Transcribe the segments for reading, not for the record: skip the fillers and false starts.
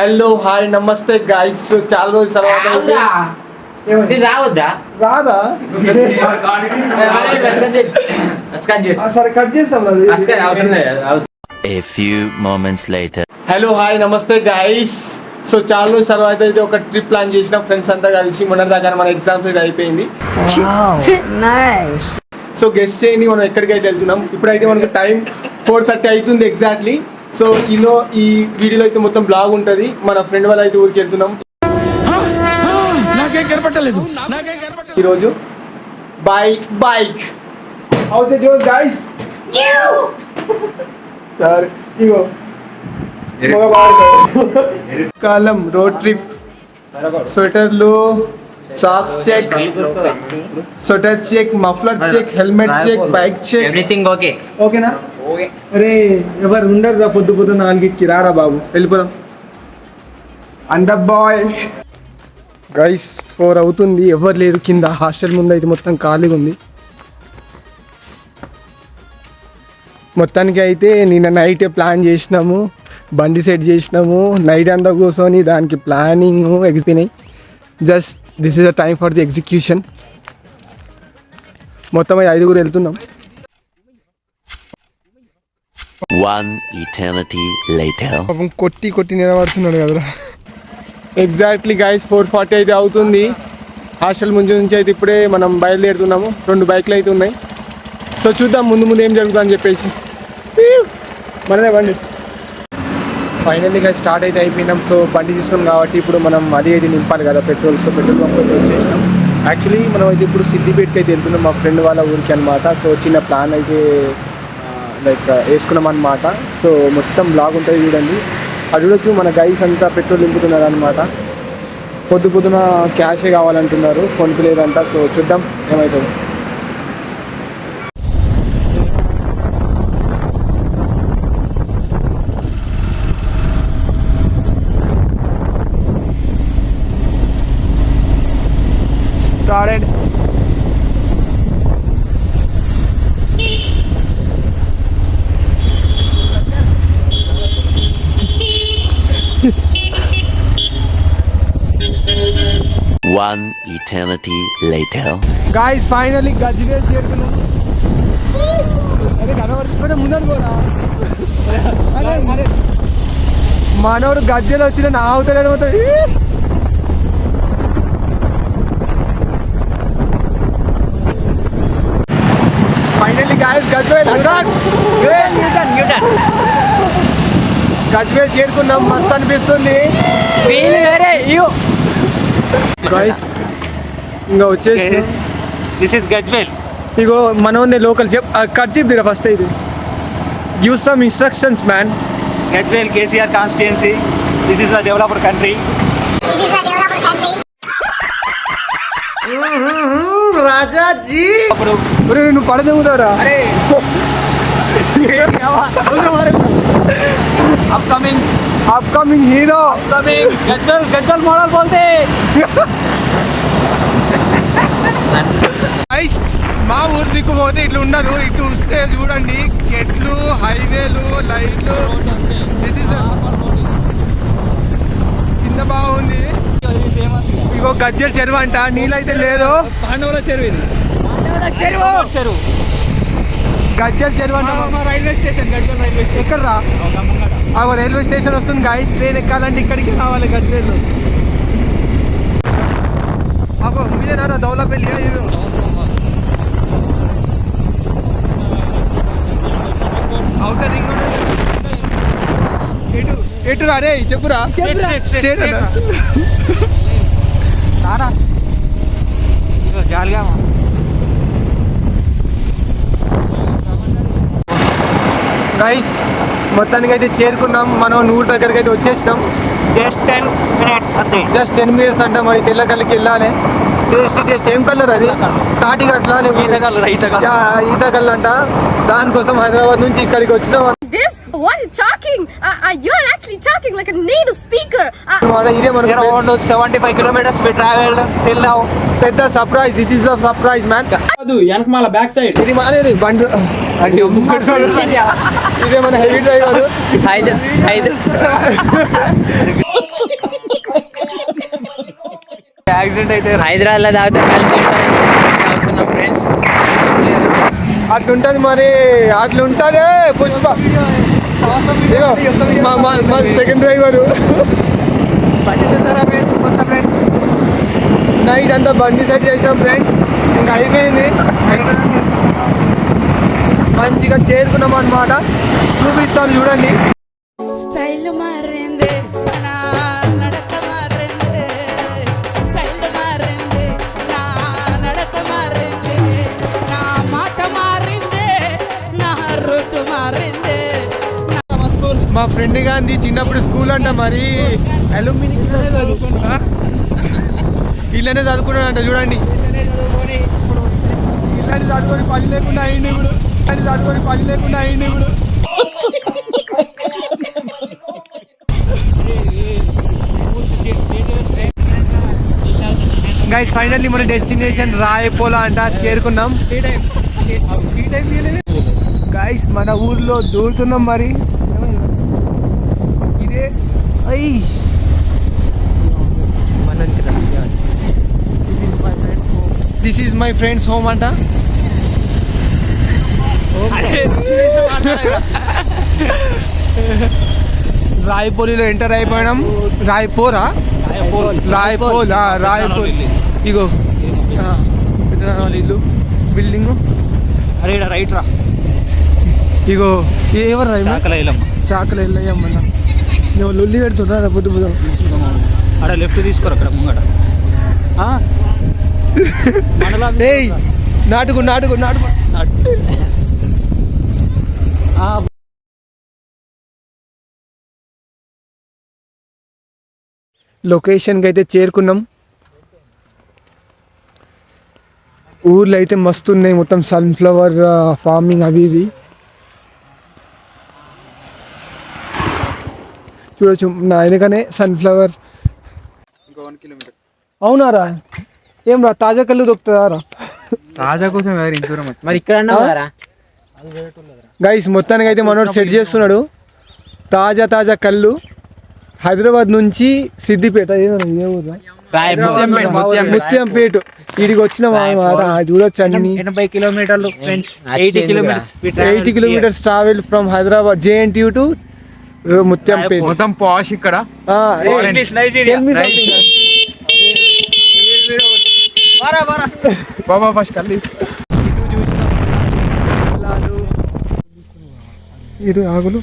Hello hi నమస్తే guys. చాలా రోజుల తర్వాత రావద్దా రాదా సరే కట్ చేస్తాం. A few moments later. Hello hi నమస్తే గైస్. సో చాలా రోజుల తర్వాత అయితే ఒక ట్రిప్ ప్లాన్ చేసిన ఫ్రెండ్స్ అంతా కలిసి. మొన్నటి దాకా మన ఎగ్జామ్స్ అయితే అయిపోయింది. సో గెస్ట్ చేయండి మనం ఎక్కడికైతే వెళ్తున్నాం. ఇప్పుడైతే మనకు టైం 4:30 అవుతుంది ఎగ్జాక్ట్లీ. సో ఈ వీడియోలో అయితే మొత్తం బ్లాగ్ ఉంటుంది. మన ఫ్రెండ్ వాళ్ళు అయితే ఊరికి వెళ్తున్నాం ఈరోజు. బైక్ అవుతే జోస్ గైస్ సార్ ఇగో కాలం రోడ్ ట్రిప్. స్వెటర్లు, socks check, sweater check, muffler check, helmet check, bike check, everything okay. ఓకేనా? అరే ఎవరు ఉండరు రా పొద్దు 4కి రారా బాబు వెళ్ళిపోదాం. అండ్ బాయ్ గైస్ 4 అవుతుంది, ఎవరు లేరు కింద. హాస్టల్ ముందు అయితే మొత్తం ఖాళీగా ఉంది. మొత్తానికి అయితే నిన్న నైట్ ప్లాన్ చేసినాము, బండి సెట్ చేసినాము, నైట్ అంతా కూర్చొని దానికి ప్లానింగ్ ఎగ్జిపోయినాయి. Just this is the time for the execution. మొత్తం 5 వెళ్తున్నాం. One eternity later. కొట్టి నిలబడుతున్నాడు కదరా. ఎగ్జాక్ట్లీ గైస్ 4:40 అయితే అవుతుంది. హాస్టల్ ముందు నుంచి అయితే ఇప్పుడే మనం బయలుదేరుతున్నాము. 2 బైక్లు అయితే ఉన్నాయి. సో చూద్దాం ముందు ఏం జరుగుతుందని అని చెప్పేసి. మనదే బండి ఫైనల్గా స్టార్ట్ అయితే అయిపోయినాం. సో బండి తీసుకున్నాం కాబట్టి ఇప్పుడు మనం అది నింపాలి కదా పెట్రోల్. సో పెట్రోల్ బంక్ అయితే వచ్చేసినాం. యాక్చువల్లీ మనం అయితే ఇప్పుడు సిద్దిపేటకి అయితే వెళ్తున్నాం మా ఫ్రెండ్ వాళ్ళ ఊరికి అనమాట. సో చిన్న ప్లాన్ అయితే లైక్ వేసుకున్నాం అనమాట. సో మొత్తం బ్లాగ్ ఉంటుంది చూడండి. అది చూడొచ్చు మన గైస్ అంతా పెట్రోల్ నింపుతున్నారు అనమాట. పొద్దున క్యాషే కావాలంటున్నారు, ఫోన్పే లేదంట. సో చూద్దాం ఏమవుతుంది. Started. One eternity later. Guys, finally Gajwel చేరుకున్నాం. అరే కనబడుతుంది ముందని పోరా. మనోడు గజ్వేల్ వచ్చిన నా అవుతాడు మొత్తం. ఫైనల్లీ గాయస్ గజ్వేల్ చేరుకున్నాం. మస్తు అనిపిస్తుంది గాయస్. ఇంకా వచ్చేసి దిస్ ఇస్ గజ్వేల్. ఇగో మన ఉంది లోకల్ కట్ చెప్పిరా ఫస్ట్. ఇది give some instructions man. Gajwel KCR constituency. This is the developed country. Rajaji అప్పుడు నువ్వు పడదేవుతారా? अपकमिंग हीरो गज्जल मॉडल बोलते. మా ఊరు దిక్కు పోతే ఇట్లా ఉండదు. ఇటు వస్తే చూడండి చెట్లు, హైవేలు, లైట్లు. కింద బాగుంది. ఇగో గజ్జల్ చెరువు అంట. నీళ్ళైతే లేదు. పాండవుల చెరువు. గజ్జల్ చెరువు అంట. Railway station Gajjal railway station. ఎక్కడ రా? రైల్వే స్టేషన్ వస్తుంది గాయస్. ట్రైన్ ఎక్కాలంటే ఇక్కడికి రావాలి గజ్వేల్. అగో ఇదేనా దౌలపల్లి? అవుటర్ రింగ్ ఎటు రే చెప్పురా. జాలిగా గైస్ మొత్తానికి అయితే చేరుకున్నాం. మనం ఊరు దగ్గరికి అయితే వచ్చేసినాం. జస్ట్ 10 minutes అంతే. జస్ట్ 10 minutes అంట. మరి తెల్లకల్లికి వెళ్ళాలి. టేస్ట్ ఏం కలర్ అది? తాటిగా అట్లా ఈత కలర్ అంట. దానికోసం హైదరాబాద్ నుంచి ఇక్కడికి వచ్చినాం. What are you talking? You're actually talking like a native speaker. ఇదే మన 75 kilometers we traveled till now. పెద్ద surprise. This is the surprise man. వెనకమాల బ్యాక్ సైడ్ ఇది మానేది బండి. ఇదే మన హెవీ డ్రైవర్. యాక్సిడెంట్ అయితే హైదరాబాద్ లో తాగుతున్నాం ఫ్రెండ్స్. అట్లుంటది మరి, అట్లుంటది పుష్ప. ఇగో మా సెకండ్ డ్రైవరు నైట్ అంతా బండి సెట్ చేసాం ఫ్రెండ్స్. ఇంకా అయిపోయింది, మంచిగా చేరుకున్నాం అన్నమాట. చూపిస్తాను చూడండి. స్టైల్ మారింది నా నడక మారింది, స్టైల్ మారింది నా నడక మారింది, నా మాట మారింది, నా రూట్ మారింది. మా ఫ్రెండ్ గాంధీ చిన్నప్పుడు స్కూల్ అంట మరి అలుమిని ఇలానే చదువుకున్నాడంట. చూడండి, ఇలాంటి చదువుకొని పని లేకుండా అయింది ఇప్పుడు. ఇలాంటి చదువుకొని పని లేకుండా అయింది ఇప్పుడు. గైస్ ఫైనల్లీ మన డెస్టినేషన్ రాయపోలా అంట చేరుకున్నాం. గైస్ మన ఊర్లో దూరుతున్నాం మరి. ఇదే అయ్యి this is my friends home అంట. రాయపోలిలో ఎంటర్ అయిపోయినాం. రాయపోరా రాయపోల్ రాయపోల్. ఇగో వాళ్ళ ఇల్లు బిల్డింగ్. అరే రైట్ రా. ఇగో ఎవరు చాకల ఇల్లయ్యమ్మన్న లొల్లి పెడుతున్నా పొద్దు పొద్దు. అక్కడ లెఫ్ట్ తీసుకోరు అక్కడ ముంగట. ఏయ్ నాటుకు నాటుకు నాటుకు. లొకేషన్కి అయితే చేరుకున్నాం. ఊర్లో అయితే మస్తు ఉన్నాయి, మొత్తం సన్ఫ్లవర్ ఫార్మింగ్ అవి ఇవి చూడొచ్చు. నా వెనకనే సన్ఫ్లవర్. అవునారా? ఏం రా తాజా కళ్ళు దొరుకుతుందా రా? తాజా కోసం మరి ఇక్కడ గైస్ మొత్తానికి అయితే మనోడు సెట్ చేస్తున్నాడు. తాజా తాజా కళ్ళు హైదరాబాద్ నుంచి సిద్దిపేట ముత్యంపేట ఇడికి వచ్చిన చూడొచ్చు. అన్ని 80 కిలోమీటర్లు friends. 80 kilometres travel from Hyderabad JNTU to Muthyampet. మొత్తం పాష్ ఇక్కడ. బాబా ఫస్ట్ కళ్ళు ఇటు ఆగులు.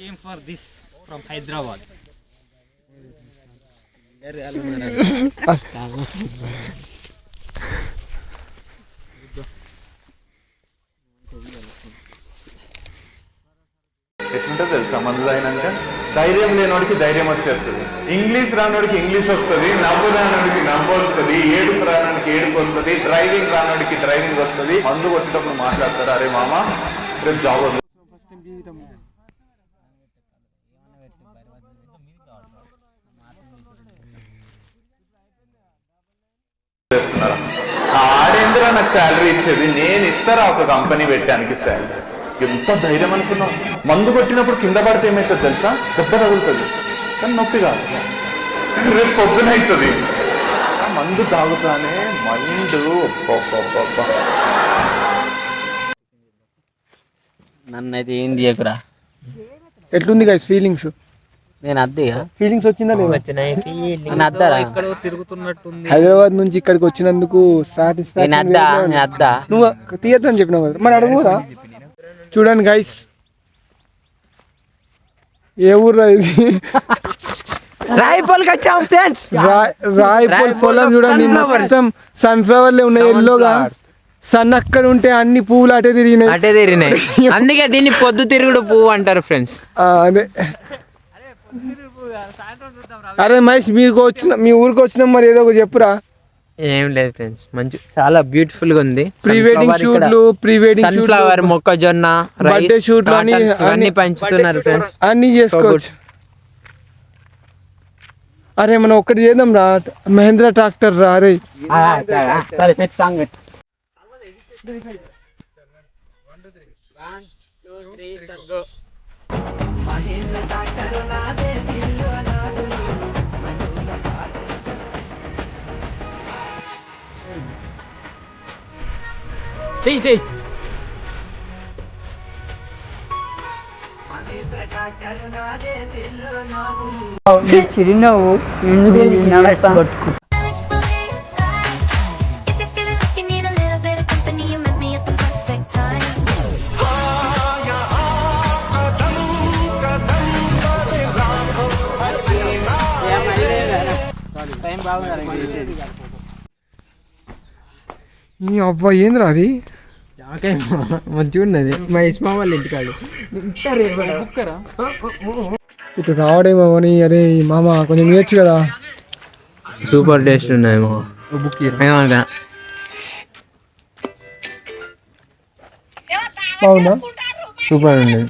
Came for this from Hyderabad. ఎట్లుంటుంది తెలుసా మందులు అయినాక? ధైర్యం లేనివాడికి ధైర్యం వచ్చేస్తుంది, ఇంగ్లీష్ రానోడికి ఇంగ్లీష్ వస్తుంది, నవ్వు రానోడికి నవ్వు వస్తుంది, ఏడుపు రానోడికి ఏడుపు వస్తుంది, డ్రైవింగ్ రానోడికి డ్రైవింగ్ వస్తుంది. మందు కొట్టేటప్పుడు మాట్లాడతారు, అరే మామ రేపు జాబ్ చేస్తున్నారా? ఆడేంద్రా నాకు శాలరీ ఇచ్చేది, నేను ఇస్తారా ఒక కంపెనీ పెట్టడానికి శాలరీ? ఎంత ధైర్యం అనుకున్నావు? మందు కొట్టినప్పుడు కింద పడితే ఏమవుతుంది తెలుసా? దెబ్బ తగులుతుంది కానీ నొప్పి కాదు, రేపు పొద్దున అవుతుంది. మందు తాగుతానే మైండ్ నన్నైతే ఏం తీయకురా. ఎట్లుంది గైస్ ఫీలింగ్స్? నేను అద్దెగా ఫీలింగ్స్ వచ్చిందా లేదా? తిరుగుతున్నట్టుంది. హైదరాబాద్ నుంచి ఇక్కడికి వచ్చినందుకు సాటిస్ఫాక్షన్. నువ్వు తీయద్దని చెప్పినావు కదా, మరి అడుగురా. చూడండి గైస్, ఏ ఊర్లో ఇది? రాయపోల్కి వచ్చాం ఫ్రెండ్స్. రాయపోల్ పొలం చూడండి, మొత్తం సన్ఫ్లవర్లే ఉన్నాయి ఎల్లోగా. సన్ అక్కడ ఉంటే అన్ని పువ్వులు అటే తిరిగినాయి. అందుకే దీన్ని పొద్దు తిరుగుడు పువ్వు అంటారు ఫ్రెండ్స్. అదే. అరే మహేష్, మీ ఊరికి వచ్చినాం, మరి ఏదో ఒకటి చెప్పురా. ఏం లేదు ఫ్రెండ్స్, మంచి చాలా బ్యూటిఫుల్ గా ఉంది. ప్రీ వెడ్డింగ్ షూట్లు, సన్ఫ్లవర్, మొక్కజొన్న, బర్త్డే షూట్లు అన్ని పంచుతున్నారు ఫ్రెండ్స్. అన్ని చేసుకోవచ్చు. అరే మనం ఒక్కటి చేద్దాం రా, మహేంద్ర ట్రాక్టర్ రా. అరే చెయ్యి చెయ్యి. చిరునవ్వు ఎందుకు ఈ అవ్వ ఏంద్రా అది? మంచిగా ఉన్నది మా ఇస్మా వాళ్ళ ఇంటికాడు. ఇటు రావడేమో అని. అరే మామ కొంచెం ఇవ్వచ్చు కదా. సూపర్ టేస్ట్ ఉన్నాయేమో. ఏమన్నా బాగుందా? సూపర్ ఉండేది.